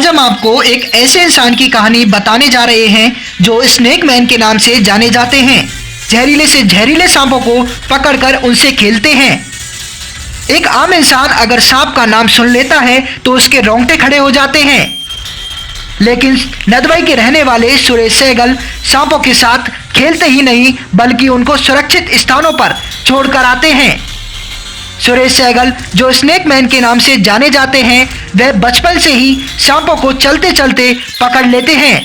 आज हम आपको एक ऐसे इंसान की कहानी बताने जा रहे हैं जो स्नेक मैन के नाम से जाने जाते हैं। जहरीले से जहरीले सांपों को पकड़कर उनसे खेलते हैं। एक आम इंसान अगर सांप का नाम सुन लेता है तो उसके रोंगटे खड़े हो जाते हैं, लेकिन नदवाई के रहने वाले सुरेश सहगल सांपों के साथ खेलते ही नहीं बल्कि उनको सुरक्षित स्थानों पर छोड़कर आते हैं। सुरेश सहगल जो स्नेक मैन के नाम से जाने जाते हैं, वह बचपन से ही सांपों को चलते चलते पकड़ लेते हैं।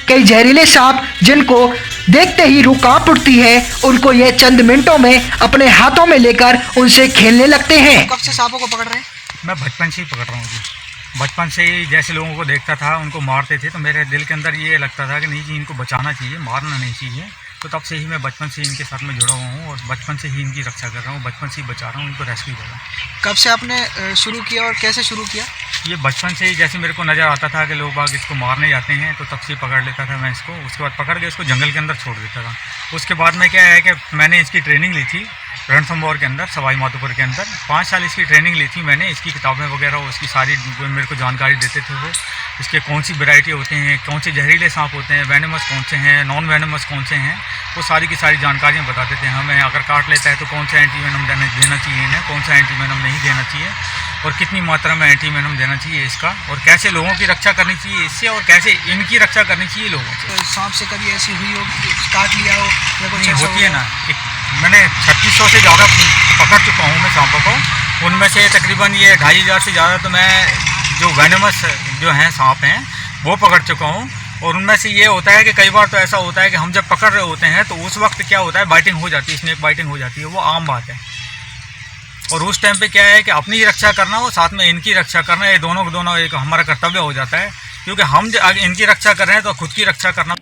कई जहरीले सांप जिनको देखते ही रूह कांप उठती है, उनको यह चंद मिनटों में अपने हाथों में लेकर उनसे खेलने लगते हैं। कब से सांपों को पकड़ रहे हैं? मैं बचपन से ही पकड़ रहा हूँ जी। बचपन से ही जैसे लोगों को देखता था, उनको मारते थे तो मेरे दिल के अंदर ये लगता था कि नहीं जी, इनको बचाना चाहिए, मारना नहीं चाहिए। तो तब से ही मैं बचपन से इनके साथ में जुड़ा हुआ हूँ और बचपन से ही इनकी रक्षा कर रहा हूँ, बचपन से ही बचा रहा हूँ, इनको रेस्क्यू कर रहा हूँ। कब से आपने शुरू किया और कैसे शुरू किया? ये बचपन से ही जैसे मेरे को नज़र आता था कि लोग बाग इसको मारने जाते हैं तो तब से पकड़ लेता था मैं इसको। उसके बाद पकड़ के इसको जंगल के अंदर छोड़ देता था। उसके बाद में क्या है कि मैंने इसकी ट्रेनिंग ली थी रणथंभौर के अंदर, सवाई माधोपुर के अंदर 5 साल इसकी ट्रेनिंग ली थी मैंने। इसकी किताबें वगैरह उसकी सारी मेरे को जानकारी देते थे वो, इसके कौन सी वैरायटी होते हैं, कौन से जहरीले सांप होते हैं, वेनमस कौन से हैं, नॉन वेनमस कौन से हैं, वो सारी की सारी जानकारियाँ बताते थे हमें। अगर काट लेता है तो कौन सा एंटी वेनम देना चाहिए इन्हें, कौन सा एंटी वेनम नहीं देना चाहिए और कितनी मात्रा में एंटी वेनम देना चाहिए इसका, और कैसे लोगों की रक्षा करनी चाहिए इससे और कैसे इनकी रक्षा करनी चाहिए लोगों से। तो सांप से कभी ऐसी हुई हो काट लिया हो या कुछ ऐसा होती है ना कि मैंने 3600 से ज़्यादा पकड़ चुका हूँ मैं सांपों को। उनमें से तकरीबन ये 2500 से ज़्यादा तो मैं जो वेनमस जो हैं सांप हैं वो पकड़ चुका हूँ। और उनमें से ये होता है कि कई बार तो ऐसा होता है कि हम जब पकड़ रहे होते हैं तो उस वक्त क्या होता है, बाइटिंग हो जाती है, स्नेक बाइटिंग हो जाती है, वो आम बात है। और उस टाइम पे क्या है कि अपनी रक्षा करना और साथ में इनकी रक्षा करना, ये दोनों एक हमारा कर्तव्य हो जाता है, क्योंकि हम इनकी रक्षा कर रहे हैं तो खुद की रक्षा करना।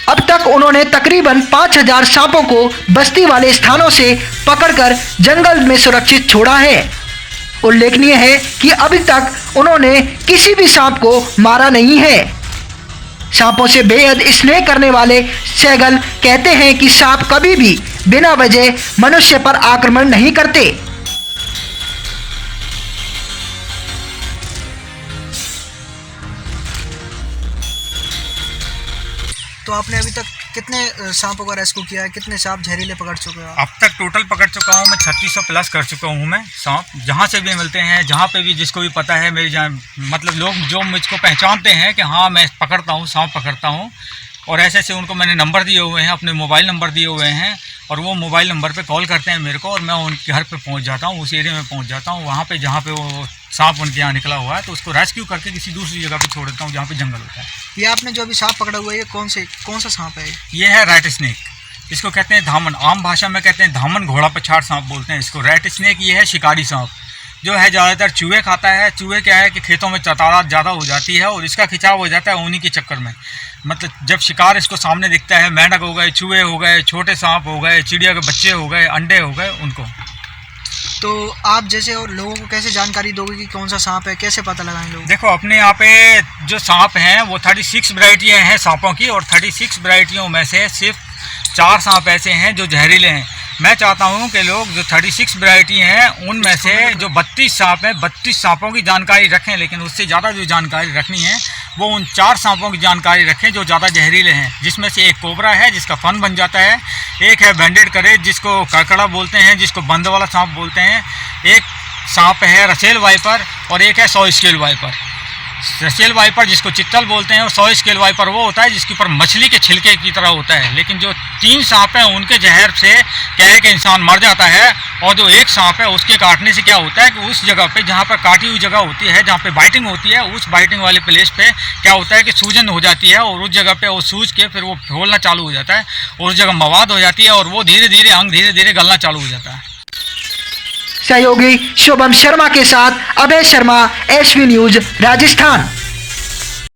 अब तक उन्होंने तकरीबन 5000 सांपों को बस्ती वाले स्थानों से पकड़कर जंगल में सुरक्षित छोड़ा है। उल्लेखनीय है कि अभी तक उन्होंने किसी भी सांप को मारा नहीं है। सांपों से बेहद स्नेह करने वाले सहगल कहते हैं कि सांप कभी भी बिना वजह मनुष्य पर आक्रमण नहीं करते। तो आपने अभी तक कितने सांपों का रेस्क्यू किया है, कितने सांप जहरीले पकड़ चुके हो? अब तक टोटल पकड़ चुका हूँ मैं 3600 प्लस कर चुका हूँ मैं सांप। जहाँ से भी मिलते हैं, जहाँ पे भी जिसको भी पता है मेरी मतलब लोग जो मुझको पहचानते हैं कि हाँ मैं पकड़ता हूँ, सांप पकड़ता हूँ, और ऐसे ऐसे उनको मैंने नंबर दिए हुए हैं, अपने मोबाइल नंबर दिए हुए हैं, और वो मोबाइल नंबर पे कॉल करते हैं मेरे को और मैं उनके घर पे पहुंच जाता हूँ, उस एरिया में पहुंच जाता हूँ, वहाँ पे जहाँ पे वो सांप उनके यहाँ निकला हुआ है तो उसको रेस्क्यू करके किसी दूसरी जगह पे छोड़ देता हूँ जहाँ पे जंगल होता है। ये आपने जो अभी सांप पकड़ा हुआ है ये कौन सा सांप है? ये है रैट स्नेक, इसको कहते हैं धामन, आम भाषा में कहते हैं धामन, घोड़ा पछाड़ सांप बोलते हैं इसको। रैट स्नेक ये है शिकारी सांप जो है ज़्यादातर चूहे खाता है। चूहे क्या है कि खेतों में चतारात ज़्यादा हो जाती है और इसका खिंचाव हो जाता है उन्हीं के चक्कर में। मतलब जब शिकार इसको सामने दिखता है, मेंढक हो गए, चूहे हो गए, छोटे सांप हो गए, चिड़िया के बच्चे हो गए, अंडे हो गए, उनको। तो आप जैसे और लोगों को कैसे जानकारी दोगे कि कौन सा सांप है, कैसे पता लगाएं लोग? देखो अपने यहाँ पे जो सांप हैं वो 36 वैरायटियाँ हैं सांपों की, और 36 वैरायटियों में से सिर्फ 4 सांप ऐसे हैं जो जहरीले हैं। मैं चाहता हूं कि लोग जो 36 वैरायटी हैं उनमें से जो 32 सांप हैं, 32 सांपों की जानकारी रखें, लेकिन उससे ज़्यादा जो जानकारी रखनी है वो उन 4 सांपों की जानकारी रखें जो ज़्यादा जहरीले हैं, जिसमें से एक कोबरा है जिसका फन बन जाता है, एक है बैंडेड करेज जिसको कड़कड़ा बोलते हैं, जिसको बंद वाला सांप बोलते हैं, एक सांप है रसेल वाइपर और एक है 100 स्केल वाइपर। रसेल वाइपर जिसको चित्तल बोलते हैं और 100 स्केल वाइपर वो होता है जिसके ऊपर मछली के छिलके की तरह होता है। लेकिन जो 3 सांप हैं उनके जहर से क्या है कि इंसान मर जाता है, और जो एक सांप है उसके काटने से क्या होता है कि उस जगह पे जहाँ पर काटी हुई जगह होती है, जहाँ पे बाइटिंग होती है, उस बाइटिंग वाले प्लेस पे क्या होता है कि सूजन हो जाती है और उस जगह पे वो सूज के फिर वो फूलना चालू हो जाता है और उस जगह मवाद हो जाती है और वो धीरे धीरे अंग धीरे धीरे गलना चालू हो जाता है। सहयोगी शुभम शर्मा के साथ अभय शर्मा, एसवी न्यूज, राजस्थान।